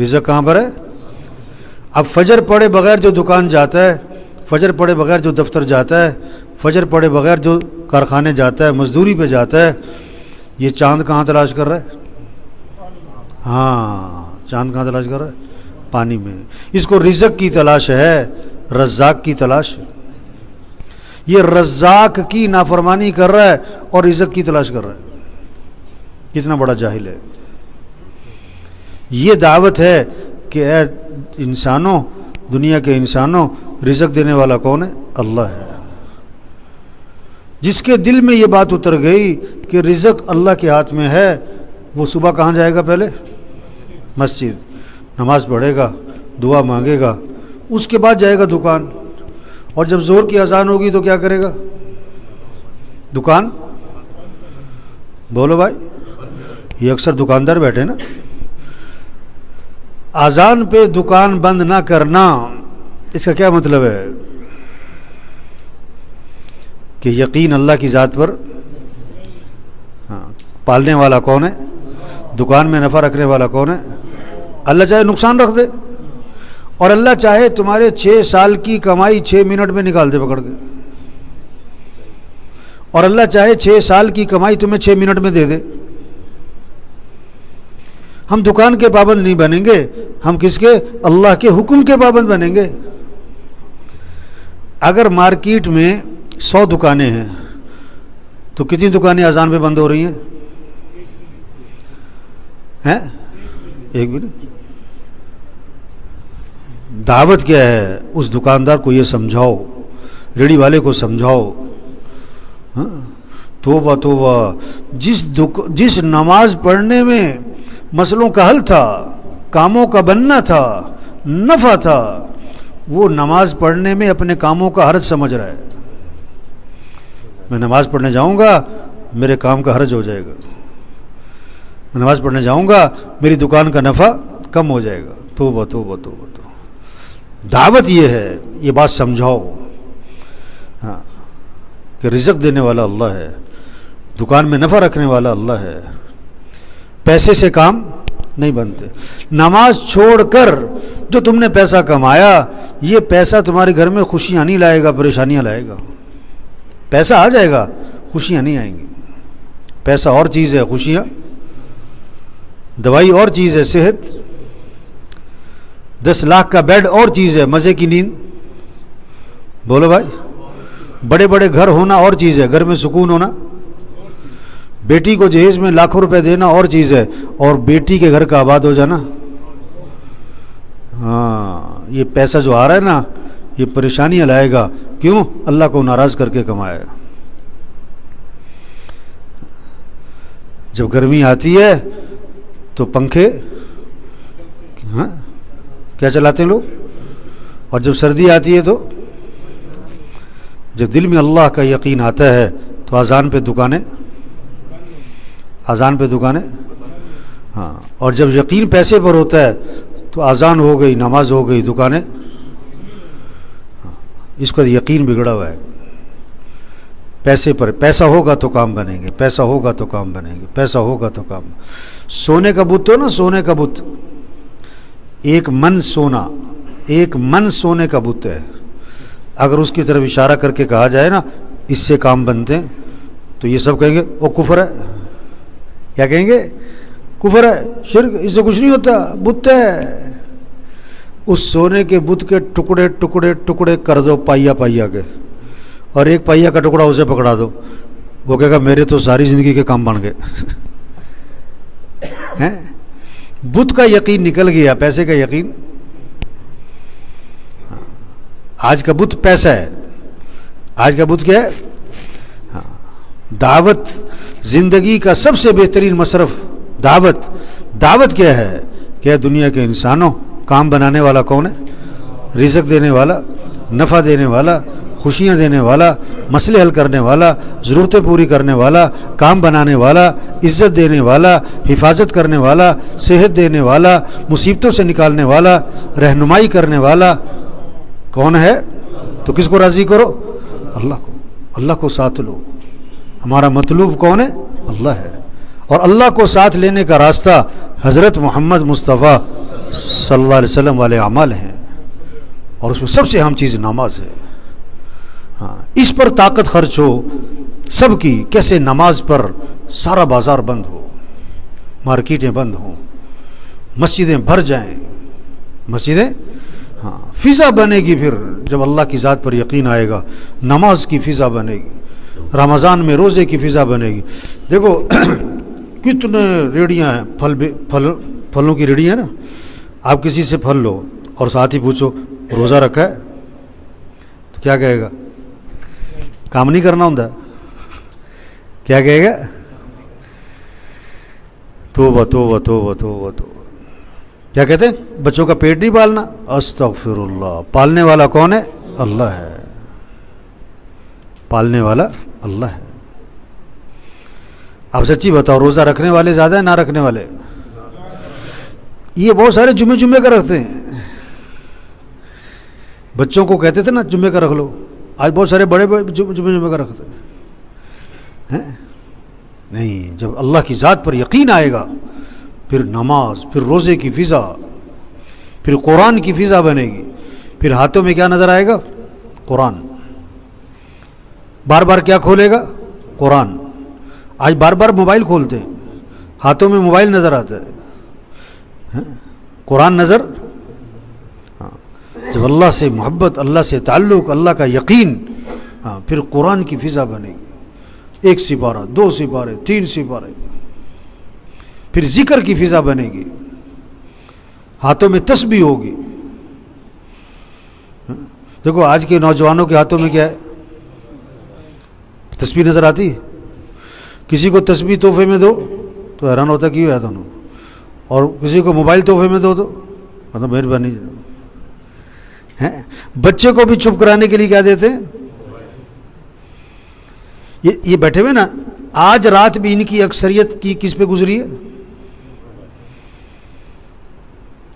رزق کہاں پر ہے؟ اب فجر پڑھے بغیر جو دکان جاتا ہے، فجر پڑھے بغیر جو دفتر جاتا ہے، فجر پڑھے بغیر جو کارخانے جاتا ہے، مزدوری پہ جاتا ہے، یہ چاند کہاں تلاش کر رہا ہے؟ ہاں، چاند کہاں تلاش کر رہا ہے؟ پانی میں۔ اس کو رزق کی تلاش ہے، رزاق کی تلاش ہے۔ یہ رزاق کی نافرمانی کر رہا ہے اور رزق کی تلاش کر رہا ہے۔ کتنا بڑا جاہل ہے۔ یہ دعوت ہے کہ اے انسانوں، دنیا کے انسانوں، رزق دینے والا کون ہے؟ اللہ ہے۔ جس کے دل میں یہ بات اتر گئی کہ رزق اللہ کے ہاتھ میں ہے، وہ صبح کہاں جائے گا؟ پہلے مسجد، نماز پڑھے گا، دعا مانگے گا، اس کے بعد جائے گا دکان، اور جب زور کی اذان ہوگی تو کیا کرے گا؟ دکان، بولو بھائی، یہ اکثر دکاندار بیٹھے نا۔ اذان پہ دکان بند نہ کرنا، اس کا کیا مطلب ہے؟ کہ یقین اللہ کی ذات پر، ہاں، پالنے والا کون ہے؟ دکان میں نفع رکھنے والا کون ہے؟ اللہ چاہے نقصان رکھ دے، اور اللہ چاہے تمہارے 6 سال کی کمائی 6 منٹ میں نکال دے پکڑ کے، اور اللہ چاہے 6 سال کی کمائی تمہیں 6 منٹ میں دے دے۔ ہم دکان کے پابند نہیں بنیں گے، ہم کس کے؟ اللہ کے حکم کے پابند بنیں گے۔ اگر مارکیٹ میں 100 دکانیں ہیں تو کتنی دکانیں اذان پہ بند ہو رہی ہیں؟ ایک بھی نہیں۔ دعوت کیا ہے؟ اس دکاندار کو یہ سمجھاؤ، ریڑھی والے کو سمجھاؤ، ہاں، توبہ توبہ، جس نماز پڑھنے میں مسئلوں کا حل تھا، کاموں کا بننا تھا، نفع تھا، وہ نماز پڑھنے میں اپنے کاموں کا حرج سمجھ رہا ہے۔ میں نماز پڑھنے جاؤں گا، میرے کام کا حرج ہو جائے گا، میں نماز پڑھنے جاؤں گا، میری دکان کا نفع کم ہو جائے گا۔ توبہ توبہ توبہ توبہ۔ دعوت یہ ہے، یہ بات سمجھاؤ، ہاں، کہ رزق دینے والا اللہ ہے، دکان میں نفع رکھنے والا اللہ ہے، پیسے سے کام نہیں بنتے۔ نماز چھوڑ کر جو تم نے پیسہ کمایا، یہ پیسہ تمہارے گھر میں خوشیاں نہیں لائے گا، پریشانیاں لائے گا۔ پیسہ آ جائے گا، خوشیاں نہیں آئیں گی۔ پیسہ اور چیز ہے، خوشیاں، دوائی اور چیز ہے، صحت، 10 لاکھ کا بیڈ اور چیز ہے، مزے کی نیند، بولو بھائی، بڑے بڑے گھر ہونا اور چیز ہے، گھر میں سکون ہونا، بیٹی کو جہیز میں لاکھوں روپے دینا اور چیز ہے، اور بیٹی کے گھر کا آباد ہو جانا۔ ہاں، یہ پیسہ جو آ رہا ہے نا، یہ پریشانیاں لائے گا۔ کیوں؟ اللہ کو ناراض کر کے کمایا۔ جب گرمی آتی ہے تو پنکھے، ہاں، کیا چلاتے ہیں لوگ، اور جب سردی آتی ہے تو، جب دل میں اللہ کا یقین آتا ہے تو اذان پہ دکانیں، اذان پہ دکانیں، ہاں، اور جب یقین پیسے پر ہوتا ہے تو اذان ہو گئی، نماز ہو گئی، دکانیں، ہاں، اس کا یقین بگڑا ہوا ہے۔ پیسے پر، پیسہ ہوگا تو کام بنیں گے، پیسہ ہوگا تو کام بنیں گے، پیسہ ہوگا تو کام۔ سونے کا بت ہو نا، سونے کا بت، 1 من سونا، 1 من سونے کا بت ہے، اگر اس کی طرف اشارہ کر کے کہا جائے نا اس سے کام بنتے ہیں، تو یہ سب کہیں گے وہ کفر ہے۔ کیا کہیں گے؟ کفر ہے، شرک، اس سے کچھ نہیں ہوتا، بت ہے۔ اس سونے کے بت کے ٹکڑے ٹکڑے ٹکڑے کر دو، پائیا پائیا کے، اور 1 پائیا کا ٹکڑا اسے پکڑا دو، وہ کہے گا میرے تو ساری زندگی کے کام بن گئے۔ بت کا یقین نکل گیا، پیسے کا یقین۔ آج کا بت پیسہ ہے، آج کا بت کیا ہے؟ دعوت زندگی کا سب سے بہترین مصرف دعوت۔ دعوت کیا ہے؟ کہ دنیا کے انسانوں، کام بنانے والا کون ہے؟ رزق دینے والا، نفع دینے والا، خوشیاں دینے والا، مسئلے حل کرنے والا، ضرورتیں پوری کرنے والا، کام بنانے والا، عزت دینے والا، حفاظت کرنے والا، صحت دینے والا، مصیبتوں سے نکالنے والا، رہنمائی کرنے والا کون ہے؟ تو کس کو راضی کرو؟ اللہ کو۔ اللہ کو ساتھ لو۔ ہمارا مطلوب کون ہے؟ اللہ ہے، اور اللہ کو ساتھ لینے کا راستہ حضرت محمد مصطفیٰ صلی اللہ علیہ وسلم والے اعمال ہیں، اور اس میں سب سے اہم چیز نماز ہے. ہاں، اس پر طاقت خرچ ہو سب کی، کیسے نماز پر سارا بازار بند ہو، مارکیٹیں بند ہوں، مسجدیں بھر جائیں، مسجدیں ہاں فضا بنے گی. پھر جب اللہ کی ذات پر یقین آئے گا نماز کی فضا بنے گی، رمضان میں روزے کی فضا بنے گی. دیکھو کتنے ریڑیاں ہیں، پھلوں کی ریڑیاں نا. آپ کسی سے پھل لو اور ساتھ ہی پوچھو روزہ رکھا ہے تو کیا کہے گا؟ کام نہیں کرنا ہوتا. کیا کہے گا؟ توبہ توبہ توبہ توبہ توبہ. کیا کہتے ہیں؟ بچوں کا پیٹ نہیں پالنا. استغفر اللہ. پالنے والا کون ہے؟ اللہ ہے. پالنے والا اللہ ہے. آپ سچی بتاؤ، روزہ رکھنے والے زیادہ ہیں نہ رکھنے والے؟ یہ بہت سارے جمعے کا رکھتے ہیں. بچوں کو کہتے تھے نا جمعے کا رکھ لو، آج بہت سارے بڑے جمعے کا رکھتے ہیں. نہیں، جب اللہ کی ذات پر یقین آئے گا پھر نماز، پھر روزے کی فضا، پھر قرآن کی فضا بنے گی. پھر ہاتھوں میں کیا نظر آئے گا؟ قرآن. بار بار کیا کھولے گا؟ قرآن. آج بار بار موبائل کھولتے ہیں، ہاتھوں میں موبائل نظر آتا ہے، قرآن نظر. ہاں، جب اللہ سے محبت، اللہ سے تعلق، اللہ کا یقین، ہاں پھر قرآن کی فضا بنے گی. 1 سپارہ، 2 سپارے، 3 سپارے. پھر ذکر کی فضا بنے گی، ہاتھوں میں تسبیح ہوگی. دیکھو آج کے نوجوانوں کے ہاتھوں میں کیا ہے؟ تسبیح نظر آتی ہے. کسی کو تسبیح تحفے میں دو تو حیران ہوتا ہے کیوں ہے دونوں، اور کسی کو موبائل تحفے میں دو تو مطلب مہربانی ہے. بچے کو بھی چپ کرانے کے لیے کیا دیتے ہیں؟ یہ بیٹھے ہوئے نا، آج رات بھی ان کی اکثریت کی کس پہ گزری ہے؟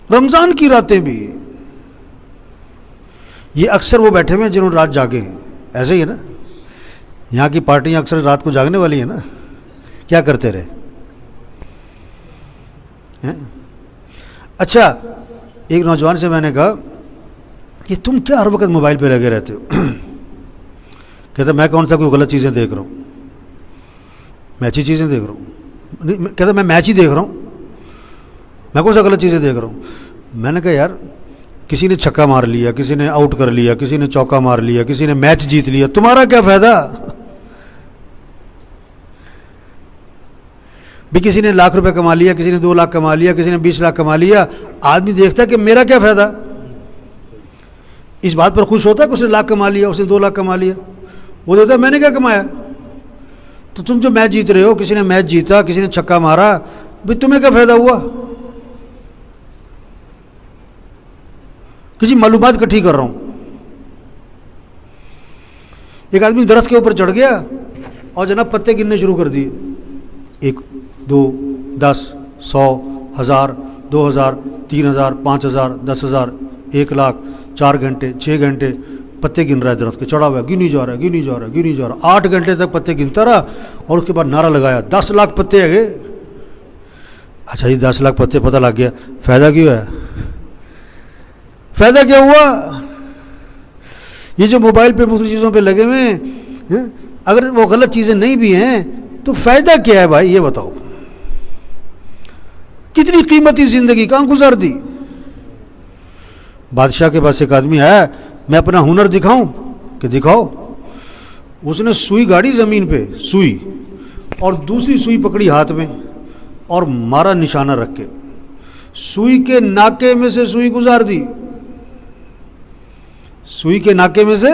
رمضان کی راتیں بھی. یہ اکثر وہ بیٹھے ہوئے ہیں جنہوں نے رات جاگے ہیں. ایسے ہی ہے نا، یہاں کی پارٹیاں اکثر رات کو جاگنے والی ہیں نا. کیا کرتے رہے؟ اچھا، ایک نوجوان سے میں نے کہا کہ تم کیا ہر وقت موبائل پہ لگے رہتے ہو؟ کہتا میں کون سا کوئی غلط چیزیں دیکھ رہا ہوں، میں اچھی چیزیں دیکھ رہا ہوں. کہتا میں میچ ہی دیکھ رہا ہوں، میں کون سا غلط چیزیں دیکھ رہا ہوں. میں نے کہا یار کسی نے چھکا مار لیا، کسی نے آؤٹ کر لیا، کسی نے چوکا مار لیا، کسی نے میچ جیت لیا، تمہارا کیا فائدہ؟ بھی کسی نے ₹1,00,000 کما لیا، کسی نے 2 لاکھ کما لیا، کسی نے 20 لاکھ کما لیا. آدمی دیکھتا ہے کہ میرا کیا فائدہ. اس بات پر خوش ہوتا ہے کہ اس نے 1,00,000 کما لیا، اس نے 2 لاکھ کما لیا. وہ دیکھتا ہے میں نے کیا کمایا. تو تم جو میچ جیت رہے ہو، کسی نے میچ جیتا، کسی نے چھکا مارا، بھائی تمہیں کیا فائدہ ہوا؟ کسی معلومات اکٹھی کر رہا ہوں. ایک آدمی درخت کے اوپر چڑھ گیا اور جناب پتے گننے شروع کر دیے. 1 2 10 100 1000 2000 3000 5000 10,000 1,00,000 4 گھنٹے 6 گھنٹے پتے گن رہا ہے. درخت کے چڑھا ہوا ہے، گنی جا رہا ہے، گنی جا رہا ہے، گنی جا رہا ہے. 8 گھنٹے تک پتے گنتا رہا اور اس کے بعد نعرہ لگایا 10 لاکھ پتے ہے گئے. اچھا جی 10 لاکھ پتے پتہ لگ گیا، فائدہ کیوں ہے؟ فائدہ کیا ہوا؟ یہ جو موبائل پہ مختلف چیزوں پہ لگے ہوئے ہیں، اگر وہ غلط چیزیں نہیں بھی ہیں تو فائدہ کیا ہے بھائی؟ یہ بتاؤ. کتنی قیمتی زندگی کہاں گزار دی. بادشاہ کے پاس ایک آدمی آیا، میں اپنا ہنر دکھاؤں کہ دکھاؤ. اس نے سوئی گاڑی زمین پہ، سوئی، اور دوسری سوئی پکڑی ہاتھ میں اور مارا نشانہ رکھ کے. سوئی کے ناکے میں سے سوئی گزار دی. سوئی کے ناکے میں سے.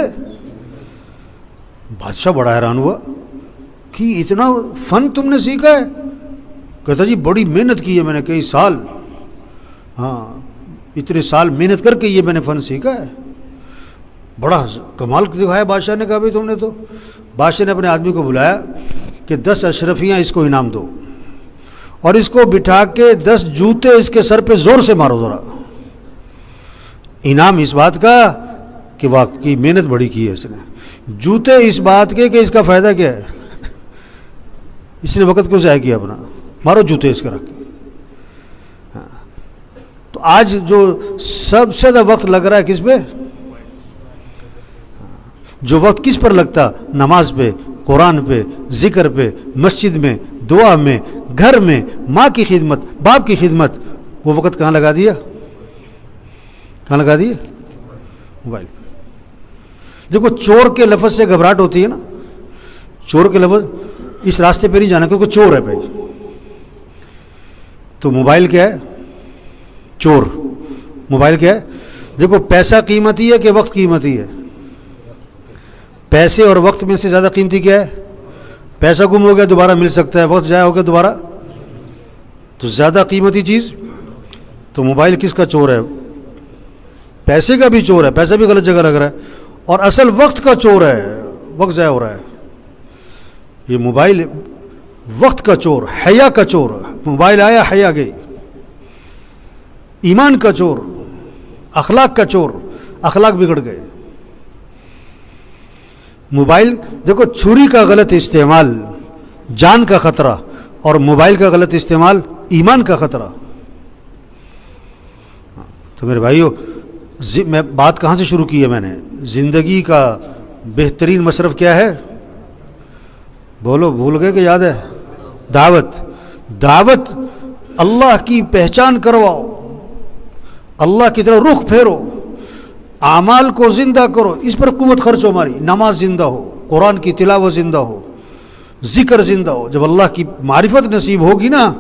بادشاہ بڑا حیران ہوا کہ اتنا فن تم نے سیکھا ہے. کہتا جی بڑی محنت کی ہے میں نے، کئی سال، ہاں اتنے سال محنت کر کے یہ میں نے فن سیکھا ہے. بڑا کمال دکھایا. بادشاہ نے کہا بھائی تم نے تو. بادشاہ نے اپنے آدمی کو بلایا کہ 10 اشرفیاں اس کو انعام دو اور اس کو بٹھا کے 10 جوتے اس کے سر پہ زور سے مارو ذرا. انعام اس بات کا کہ واقعی محنت بڑی کی ہے اس نے. جوتے اس بات کے کہ اس کا فائدہ کیا ہے. اس نے وقت کیوں ضائع کیا اپنا. مارو جوتے اس کے رکھ کے. تو تو آج جو سب سے زیادہ وقت لگ رہا ہے کس پہ؟ جو وقت کس پر لگتا؟ نماز پہ، قرآن پہ، ذکر پہ، مسجد میں، دعا میں، گھر میں، ماں کی خدمت، باپ کی خدمت، وہ وقت کہاں لگا دیا؟ کہاں لگا دیا؟ موبائل۔ دیکھو چور کے لفظ سے گھبراہٹ ہوتی ہے نا، چور کے لفظ، اس راستے پہ نہیں جانا کیونکہ چور ہے بھائی۔ تو موبائل کیا ہے؟ چور۔ موبائل کیا ہے؟ دیکھو پیسہ قیمتی ہے کہ وقت قیمتی ہے؟ پیسے اور وقت میں سے زیادہ قیمتی کیا ہے؟ پیسہ گم ہو گیا دوبارہ مل سکتا ہے، وقت ضائع ہو گیا دوبارہ، تو زیادہ قیمتی چیز تو موبائل کس کا چور ہے؟ پیسے کا بھی چور ہے، پیسہ بھی غلط جگہ لگ رہا ہے، اور اصل وقت کا چور ہے، وقت ضائع ہو رہا ہے۔ یہ موبائل وقت کا چور، حیا کا چور، موبائل آیا حیا گئی، ایمان کا چور، اخلاق کا چور، اخلاق بگڑ گئے۔ موبائل دیکھو، چھری کا غلط استعمال جان کا خطرہ، اور موبائل کا غلط استعمال ایمان کا خطرہ۔ تو میرے بھائیو، میں بات کہاں سے شروع کی ہے؟ میں نے زندگی کا بہترین مصرف کیا ہے؟ بولو، بھول گئے کہ یاد ہے؟ دعوت۔ دعوت، اللہ کی پہچان کرواؤ، اللہ کی طرف رخ پھیرو، اعمال کو زندہ کرو، اس پر قوت خرچ ہو ہماری، نماز زندہ ہو، قرآن کی تلاوت زندہ ہو، ذکر زندہ ہو۔ جب اللہ کی معرفت نصیب ہوگی نا،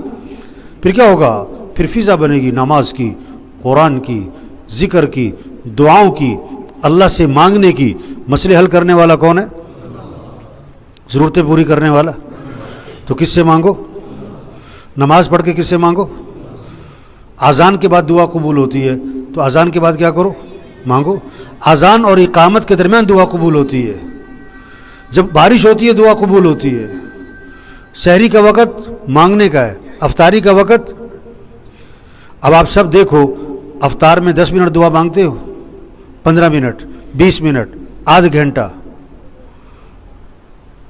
پھر کیا ہوگا؟ پھر فضا بنے گی نماز کی، قرآن کی، ذکر کی، دعاؤں کی، اللہ سے مانگنے کی۔ مسئلے حل کرنے والا کون ہے؟ ضرورتیں پوری کرنے والا۔ تو کس سے مانگو؟ نماز پڑھ کے کس سے مانگو؟ اذان کے بعد دعا قبول ہوتی ہے، تو اذان کے بعد کیا کرو؟ مانگو۔ اذان اور اقامت کے درمیان دعا قبول ہوتی ہے، جب بارش ہوتی ہے دعا قبول ہوتی ہے۔ سحری کا وقت مانگنے کا ہے، افطاری کا وقت۔ اب آپ سب دیکھو، افطار میں 10 منٹ دعا مانگتے ہو، 15 منٹ، 20 منٹ، آدھ گھنٹہ۔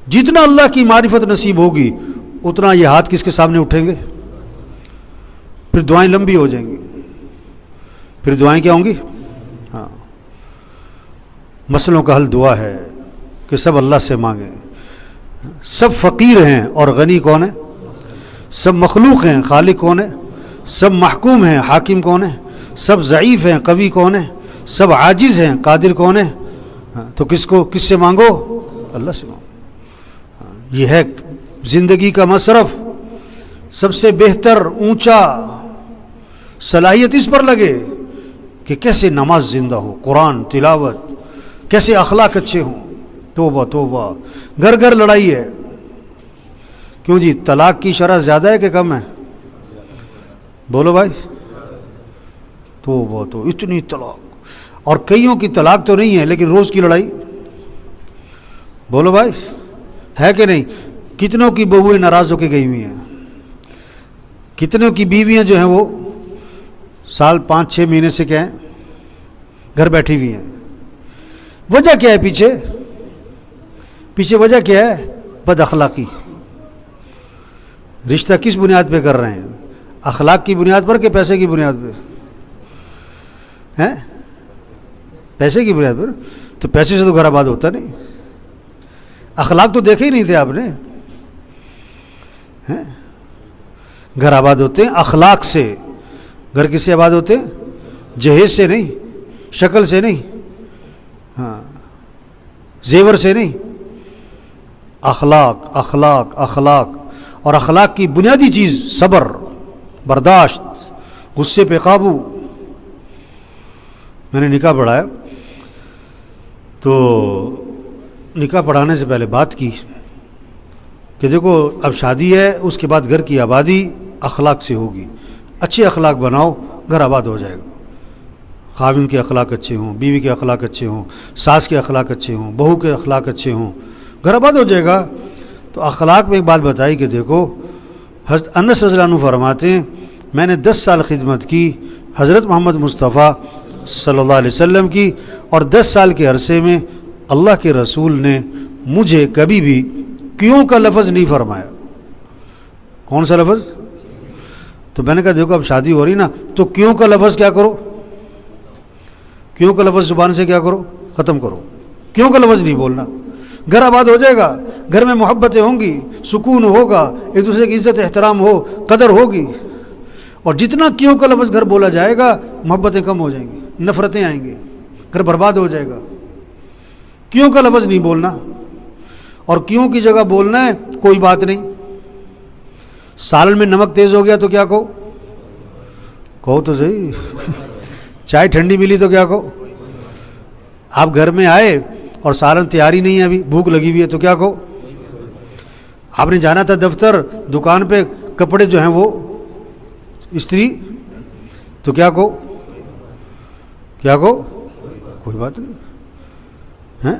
جتنا اللہ کی معرفت نصیب ہوگی اتنا یہ ہاتھ کس کے سامنے اٹھیں گے؟ پھر دعائیں لمبی ہو جائیں گی۔ پھر دعائیں کیا ہوں گی؟ ہاں، مسئلوں کا حل دعا ہے کہ سب اللہ سے مانگیں۔ سب فقیر ہیں اور غنی کون ہے؟ سب مخلوق ہیں، خالق کون ہے؟ سب محکوم ہیں، حاکم کون ہے؟ سب ضعیف ہیں، قوی کون ہے؟ سب عاجز ہیں، قادر کون ہے؟ تو کس سے مانگو؟ اللہ سے مانگو۔ یہ ہے زندگی کا مصرف، سب سے بہتر، اونچا صلاحیت اس پر لگے کہ کیسے نماز زندہ ہو، قرآن تلاوت، کیسے اخلاق اچھے ہوں۔ توبہ توبہ، گھر گھر لڑائی ہے۔ کیوں جی؟ طلاق کی شرح زیادہ ہے کہ کم ہے؟ بولو بھائی۔ توبہ، تو اتنی طلاق، اور کئیوں کی طلاق تو نہیں ہے لیکن روز کی لڑائی۔ بولو بھائی، ہے کہ نہیں؟ کتنوں کی بہویں ناراض ہو کے گئی ہوئی ہیں، کتنوں کی بیویاں جو ہیں وہ سال 5-6 مہینے سے کیا ہیں، گھر بیٹھی ہوئی ہیں۔ وجہ کیا ہے پیچھے وجہ کیا ہے؟ بد اخلاقی۔ رشتہ کس بنیاد پہ کر رہے ہیں؟ اخلاق کی بنیاد پر کہ پیسے کی بنیاد پہ؟ ہیں؟ پیسے کی بنیاد پر؟ تو پیسے سے تو گھر آباد ہوتا نہیں۔ اخلاق تو دیکھے ہی نہیں تھے آپ نے۔ گھر آباد ہوتے ہیں اخلاق سے۔ گھر کس سے آباد ہوتے ہیں؟ جہیز سے نہیں، شکل سے نہیں، ہاں، زیور سے نہیں، اخلاق اخلاق اخلاق۔ اور اخلاق کی بنیادی چیز صبر، برداشت، غصے پہ قابو۔ میں نے نکاح پڑھایا تو نکاح پڑھانے سے پہلے بات کی کہ دیکھو اب شادی ہے، اس کے بعد گھر کی آبادی اخلاق سے ہوگی۔ اچھے اخلاق بناؤ، گھر آباد ہو جائے گا۔ خاوند کے اخلاق اچھے ہوں، بیوی کے اخلاق اچھے ہوں، ساس کے اخلاق اچھے ہوں، بہو کے اخلاق اچھے ہوں، گھر آباد ہو جائے گا۔ تو اخلاق میں ایک بات بتائی کہ دیکھو، حضرت انس رضی اللہ عنہ فرماتے ہیں میں نے 10 سال خدمت کی حضرت محمد مصطفیٰ صلی اللہ علیہ وسلم کی، اور 10 سال کے عرصے میں اللہ کے رسول نے مجھے کبھی بھی کیوں کا لفظ نہیں فرمایا۔ کون سا لفظ؟ تو میں نے کہا دیکھو اب شادی ہو رہی نا تو کیوں کا لفظ کیا کرو, کیوں کا لفظ زبان سے کیا کرو, ختم کرو. کیوں کا لفظ نہیں بولنا. گھر آباد ہو جائے گا, گھر میں محبتیں ہوں گی, سکون ہوگا, ایک دوسرے کی عزت احترام ہو, قدر ہوگی. اور جتنا کیوں کا لفظ گھر بولا جائے گا محبتیں کم ہو جائیں گی, نفرتیں آئیں گی, گھر برباد ہو جائے گا. کیوں کا لفظ نہیں بولنا, اور کیوں کی جگہ بولنا ہے کوئی بات نہیں. سالن میں نمک تیز ہو گیا تو کیا کہو تو صحیح. چائے ٹھنڈی ملی تو کیا کہو. آپ گھر میں آئے اور سالن تیاری نہیں ہے, ابھی بھوک لگی ہوئی ہے تو کیا کہو. آپ نے جانا تھا دفتر, دکان پہ کپڑے جو ہیں وہ استری, تو کیا کہو کوئی بات نہیں ہے.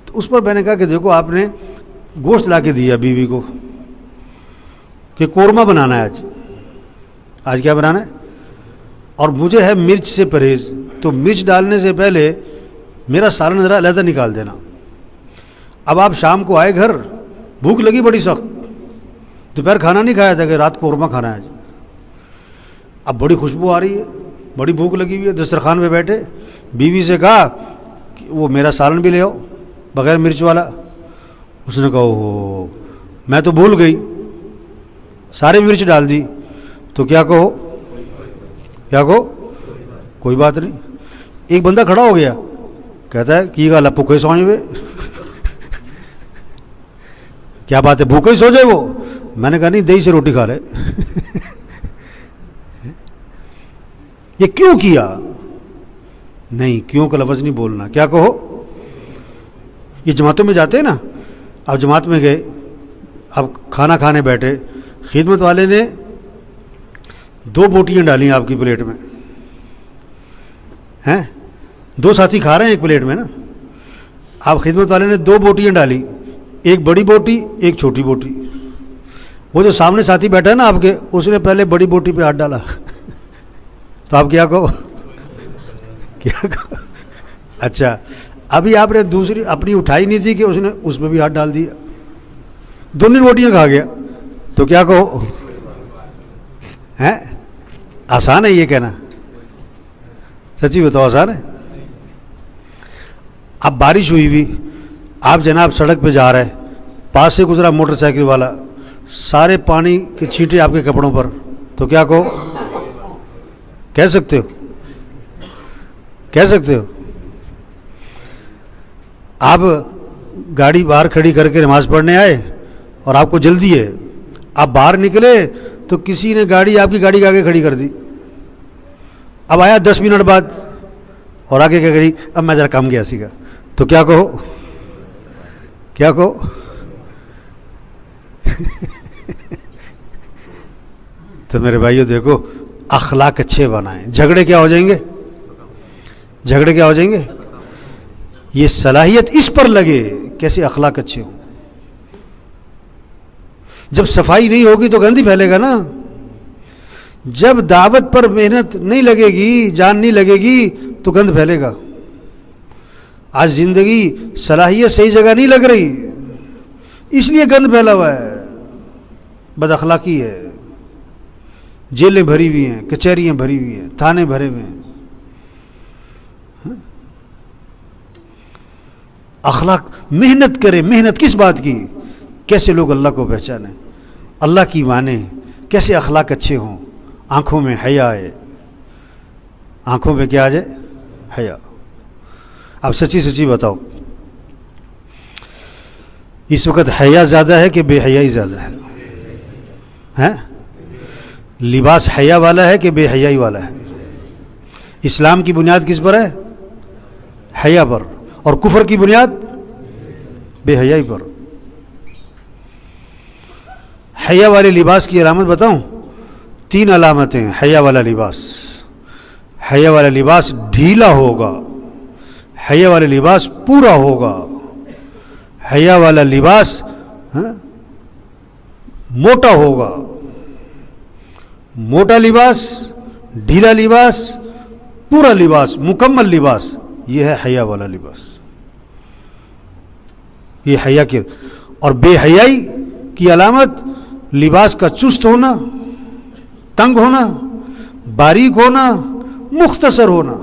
تو اس پر میں نے کہا کہ دیکھو آپ نے گوشت لا کے دیا بیوی کو کہ قورمہ بنانا ہے آج کیا بنانا ہے, اور مجھے ہے مرچ سے پرہیز, تو مرچ ڈالنے سے پہلے میرا سالن ذرا علیحدہ نکال دینا. اب آپ شام کو آئے گھر, بھوک لگی بڑی سخت, دوپہر کھانا نہیں کھایا تھا کہ رات کو قورمہ کھانا ہے. اب بڑی خوشبو آ رہی ہے, بڑی بھوک لگی ہوئی ہے, دسترخوان پہ بیٹھے, بیوی سے کہا کہ وہ میرا سالن بھی لے آؤ بغیر مرچ والا. اس نے کہا اوہ میں تو بھول گئی, سارے مرچ ڈال دی. تو کیا کہو کوئی بات نہیں. ایک بندہ کھڑا ہو گیا, کہتا ہے کی گل بھوکے سوئیں ہوئے. کیا بات ہے بھوکے ہی سو جائے وہ. میں نے کہا نہیں دہی سے روٹی کھا لے. یہ کیوں کیا, نہیں کیوں کا لفظ نہیں بولنا. کیا کہو. یہ جماعتوں میں جاتے ہیں نا, اب جماعت میں گئے, اب کھانا کھانے بیٹھے, خدمت والے نے 2 بوٹیاں ڈالی آپ کی پلیٹ میں ہیں, 2 ساتھی کھا رہے ہیں ایک پلیٹ میں نا. آپ خدمت والے نے 2 بوٹیاں ڈالی, ایک بڑی بوٹی ایک چھوٹی بوٹی. وہ جو سامنے ساتھی بیٹھا ہے نا آپ کے, اس نے پہلے بڑی بوٹی پہ ہاتھ ڈالا. تو آپ کیا کہو اچھا ابھی آپ نے دوسری اپنی اٹھائی نہیں تھی کہ اس نے اس میں بھی ہاتھ ڈال دیا, دونوں روٹیاں کھا گیا. تو کیا کہو ہیں. آسان ہے یہ کہنا, سچی بتاؤ آسان ہے. اب بارش ہوئی ہوئی, آپ جناب سڑک پہ جا رہے, پاس سے گزرا موٹر سائیکل والا, سارے پانی کے چھینٹے آپ کے کپڑوں پر. تو کیا کہو کہہ سکتے ہو. آپ گاڑی باہر کھڑی کر کے نماز پڑھنے آئے اور آپ کو جلدی ہے, آپ باہر نکلے تو کسی نے گاڑی آپ کی گاڑی کے آگے کھڑی کر دی. اب آیا 10 منٹ بعد اور آگے کیا کری, اب میں ذرا کام گیا سی گا. تو کیا کہو تو میرے بھائیو دیکھو اخلاق اچھے بنائیں, جھگڑے کیا ہو جائیں گے. یہ صلاحیت اس پر لگے کیسے اخلاق اچھے ہوں. جب صفائی نہیں ہوگی تو گندی پھیلے گا نا. جب دعوت پر محنت نہیں لگے گی, جان نہیں لگے گی تو گند پھیلے گا. آج زندگی صلاحیت صحیح جگہ نہیں لگ رہی, اس لیے گند پھیلا ہوا ہے, بد اخلاقی ہے. جیلیں بھری ہوئی ہیں, کچہریاں بھری ہوئی ہیں, تھانے بھرے ہوئے ہیں. اخلاق محنت کرے. محنت کس بات کی, کیسے لوگ اللہ کو پہچانیں, اللہ کی مانیں, کیسے اخلاق اچھے ہوں. آنکھوں میں حیا ہے, آنکھوں میں کیا آ جائے, حیا. اب سچی بتاؤ, اس وقت حیا زیادہ ہے کہ بے حیائی زیادہ ہے؟ لباس حیا والا ہے کہ بے حیائی والا ہے؟ اسلام کی بنیاد کس پر ہے؟ حیا پر. اور کفر کی بنیاد بے حیائی پر. حیا والے لباس کی علامت بتاؤں, 3 علامتیں. حیا والا لباس ڈھیلا ہوگا, حیا والا لباس پورا ہوگا, حیا والا لباس موٹا ہوگا. موٹا لباس, ڈھیلا لباس, پورا لباس, مکمل لباس, یہ ہے حیا والا لباس. یہ حیا کی. اور بے حیائی کی علامت لباس کا چست ہونا, تنگ ہونا, باریک ہونا, مختصر ہونا.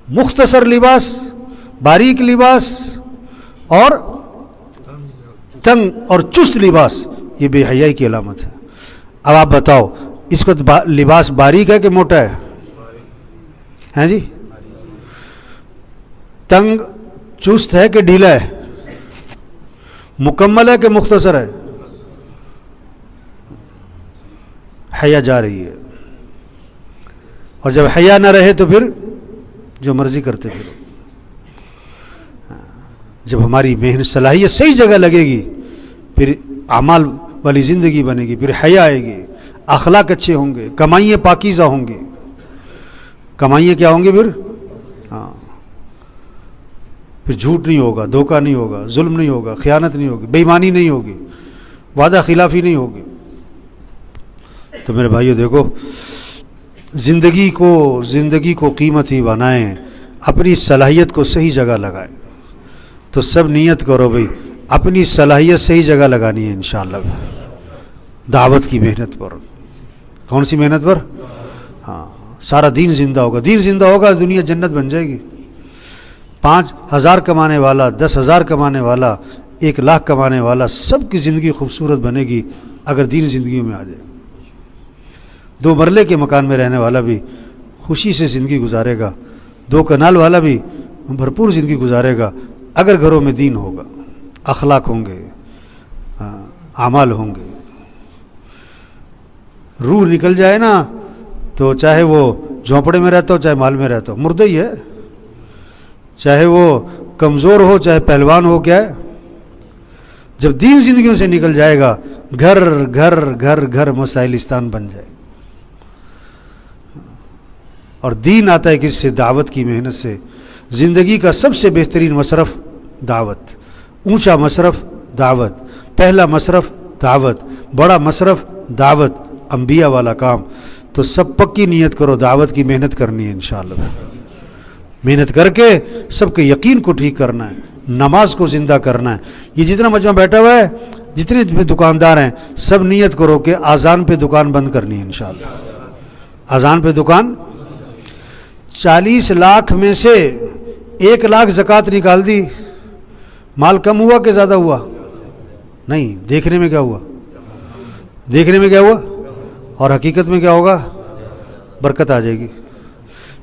مختصر لباس, باریک لباس اور تنگ اور چست لباس, یہ بے حیائی کی علامت ہے. اب آپ بتاؤ اس وقت لباس باریک ہے کہ موٹا ہے؟ ہیں جی؟ تنگ چست ہے کہ ڈھیلا ہے؟ مکمل ہے کہ مختصر ہے؟ حیا جا رہی ہے. اور جب حیا نہ رہے تو پھر جو مرضی کرتے پھرو. جب ہماری محنت صلاحیت صحیح جگہ لگے گی پھر اعمال والی زندگی بنے گی, پھر حیا آئے گی, اخلاق اچھے ہوں گے, کمائیاں پاکیزہ ہوں گی. کمائیاں کیا ہوں گی پھر؟ ہاں, پھر جھوٹ نہیں ہوگا, دھوکہ نہیں ہوگا, ظلم نہیں ہوگا, خیانت نہیں ہوگی, بے ایمانی نہیں ہوگی, وعدہ خلافی نہیں ہوگی. تو میرے بھائیو دیکھو, زندگی کو قیمتی بنائیں, اپنی صلاحیت کو صحیح جگہ لگائیں. تو سب نیت کرو بھئی اپنی صلاحیت صحیح جگہ لگانی ہے انشاءاللہ. دعوت کی محنت پر. کون سی محنت پر؟ ہاں, سارا دین زندہ ہوگا. دین زندہ ہوگا دنیا جنت بن جائے گی. 5,000 کمانے والا, 10,000 کمانے والا, 1,00,000 کمانے والا, سب کی زندگی خوبصورت بنے گی اگر دین زندگیوں میں آ جائے. 2 مرلے کے مکان میں رہنے والا بھی خوشی سے زندگی گزارے گا, 2 کنال والا بھی بھرپور زندگی گزارے گا اگر گھروں میں دین ہوگا, اخلاق ہوں گے, اعمال ہوں گے. روح نکل جائے نا تو چاہے وہ جھونپڑے میں رہتا ہو چاہے مال میں رہتا ہو, مردہ ہی ہے. چاہے وہ کمزور ہو چاہے پہلوان ہو, کیا ہے, جب دین زندگیوں سے نکل جائے گا گھر گھر گھر گھر مسائلستان بن جائے. اور دین آتا ہے کس سے؟ دعوت کی محنت سے. زندگی کا سب سے بہترین مصرف دعوت, اونچا مصرف دعوت, پہلا مصرف دعوت, بڑا مصرف دعوت, انبیاء والا کام. تو سب پکی نیت کرو, دعوت کی محنت کرنی ہے انشاءاللہ. محنت کر کے سب کے یقین کو ٹھیک کرنا ہے, نماز کو زندہ کرنا ہے. یہ جتنا مجمع بیٹھا ہوا ہے, جتنے دکاندار ہیں, سب نیت کرو کہ اذان پہ دکان بند کرنی ہے انشاءاللہ. اذان پہ دکان. 40 لاکھ میں سے 1 لاکھ زکوٰۃ نکال دی, مال کم ہوا کہ زیادہ ہوا؟ نہیں, دیکھنے میں کیا ہوا؟ دیکھنے میں کیا ہوا؟ اور حقیقت میں کیا ہوگا؟ برکت آ جائے گی.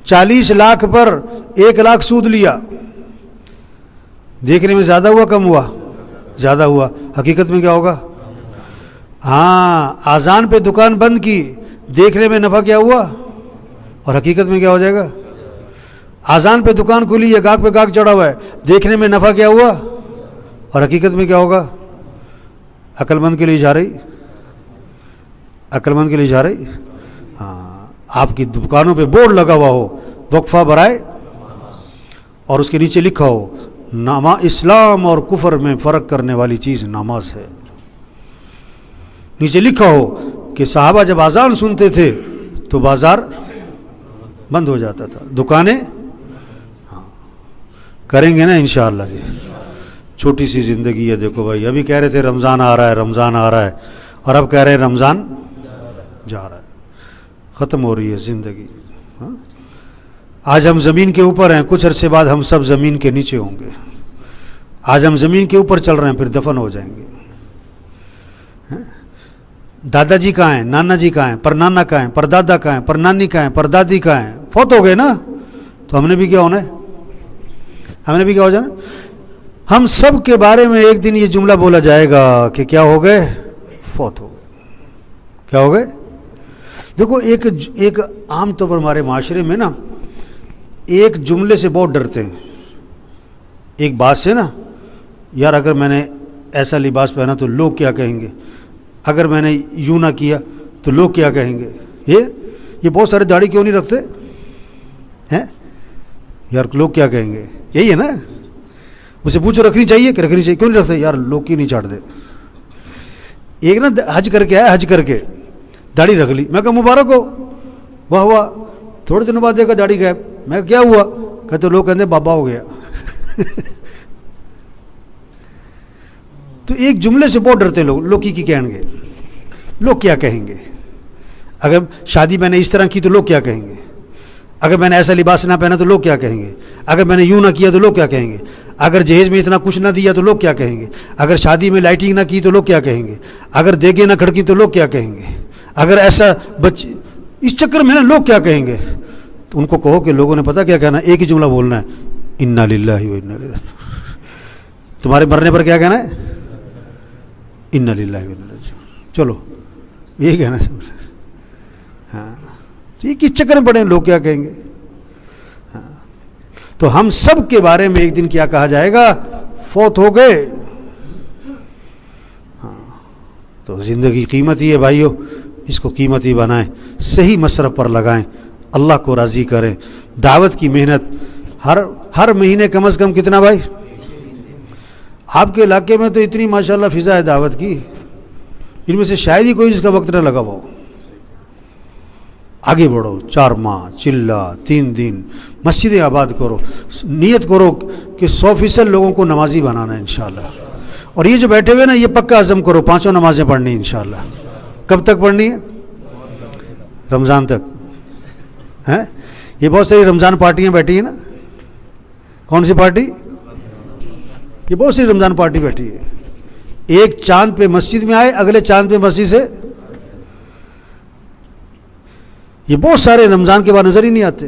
40 لاکھ پر 1 لاکھ سود لیا, دیکھنے میں زیادہ ہوا کم ہوا؟ زیادہ ہوا. حقیقت میں کیا ہوگا؟ ہاں, اذان پہ دکان بند کی, دیکھنے میں نفع کیا ہوا اور حقیقت میں کیا ہو جائے گا؟ اذان پہ دکان کھلی ہے, گاہک پہ گاہک چڑھا ہوا ہے, دیکھنے میں نفع کیا ہوا اور حقیقت میں کیا ہوگا؟ عقل مند کے لیے جا رہی, عقل مند کے لیے جا رہی. ہاں, آپ کی دکانوں پہ بورڈ لگا ہوا ہو وقفہ برائے, اور اس کے نیچے لکھا ہو اسلام اور کفر میں فرق کرنے والی چیز نماز ہے. نیچے لکھا ہو کہ صحابہ جب اذان سنتے تھے تو بازار بند ہو جاتا تھا, دکانیں. ہاں, کریں گے نا انشاءاللہ جی. چھوٹی سی زندگی ہے. دیکھو بھائی, ابھی کہہ رہے تھے رمضان آ رہا ہے, رمضان آ رہا ہے, اور اب کہہ رہے ہیں رمضان جا رہا ہے. ختم ہو رہی ہے زندگی. ہاں, آج ہم زمین کے اوپر ہیں, کچھ عرصے بعد ہم سب زمین کے نیچے ہوں گے. آج ہم زمین کے اوپر چل رہے ہیں, پھر دفن ہو جائیں گے. دادا جی کہاں ہیں, نانا جی کہاں ہیں, پر نانا کہاں ہیں, پر دادا کہاں ہیں, پر نانی کہاں ہیں, پر دادی کہاں ہیں؟ فوت ہو گئے نا. تو ہم نے بھی کیا ہونا ہے؟ ہم نے بھی کیا ہو جانا؟ ہم سب کے بارے میں ایک دن یہ جملہ بولا جائے گا کہ کیا ہو گئے؟ فوت ہو گئے. کیا ہو گئے؟ دیکھو, ایک عام طور پر ہمارے معاشرے میں نا ایک جملے سے بہت ڈرتے ہیں, ایک بات سے نا, یار اگر میں نے ایسا لباس پہنا تو لوگ کیا کہیں گے, اگر میں نے یوں نہ کیا تو لوگ کیا کہیں گے. یہ بہت سارے داڑھی کیوں نہیں رکھتے ہیں یار؟ لوگ کیا کہیں گے, یہی ہے نا. اسے پوچھو رکھنی چاہیے کہ رکھنی چاہیے, کیوں نہیں رکھتے؟ یار لوگ کی نہیں چاٹ دے. ایک نا حج کر کے آیا, حج کر کے داڑھی رکھ لی, میں کہا مبارک ہو, واہ واہ. تھوڑے دنوں بعد دیکھا داڑھی غائب. میں کیا ہوا؟ کہتے لوگ کہتے بابا ہو گیا. تو ایک جملے سے بہت ڈرتے لوگ کی کہیں گے, لوگ کیا کہیں گے. اگر شادی میں نے اس طرح کی تو لوگ کیا کہیں گے، اگر میں نے ایسا لباس نہ پہنا تو لوگ کیا کہیں گے، اگر میں نے یوں نہ کیا تو لوگ کیا کہیں گے، اگر جہیز میں اتنا کچھ نہ دیا تو لوگ کیا کہیں گے، اگر شادی میں لائٹنگ نہ کی تو لوگ کیا کہیں گے، اگر دیگیں نہ کھڑکی تو لوگ کیا کہیں گے، اگر ایسا اس چکر میں نا لوگ کیا کہیں گے. تو ان کو کہو کہ لوگوں نے پتہ کیا کہنا، ایک ہی جملہ بولنا ہے، انا للہ و انا الیہ راجعون. تمہارے مرنے پر کیا کہنا ہے، انا للہ و انا الیہ راجعون. چلو یہی کہنا ہے. ہاں یہ کس چکر میں پڑے، لوگ کیا کہیں گے. ہاں تو ہم سب کے بارے میں ایک دن کیا کہا جائے گا، فوت ہو گئے. ہاں تو زندگی قیمتی ہے بھائیو، اس کو قیمتی بنائیں، صحیح مصرف پر لگائیں، اللہ کو راضی کریں. دعوت کی محنت ہر مہینے کم از کم کتنا بھائی، آپ کے علاقے میں تو اتنی ماشاءاللہ فضا ہے دعوت کی، ان میں سے شاید ہی کوئی جس کا وقت نہ لگا ہو. آگے بڑھو، 4 ماہ چلہ 3 دن مسجدیں آباد کرو، نیت کرو کہ 100% لوگوں کو نمازی بنانا ہے انشاءاللہ. اور یہ جو بیٹھے ہوئے نا، یہ پکا عزم کرو 5 نمازیں پڑھنی انشاءاللہ. کب تک پڑھنی ہے؟ رمضان تک. ہیں یہ بہت ساری رمضان پارٹیاں بیٹھی ہیں نا. کون سی پارٹی؟ یہ بہت سی رمضان پارٹی بیٹھی ہے. ایک چاند پہ مسجد میں آئے، اگلے چاند پہ مسجد سے. یہ بہت سارے رمضان کے بعد نظر ہی نہیں آتے.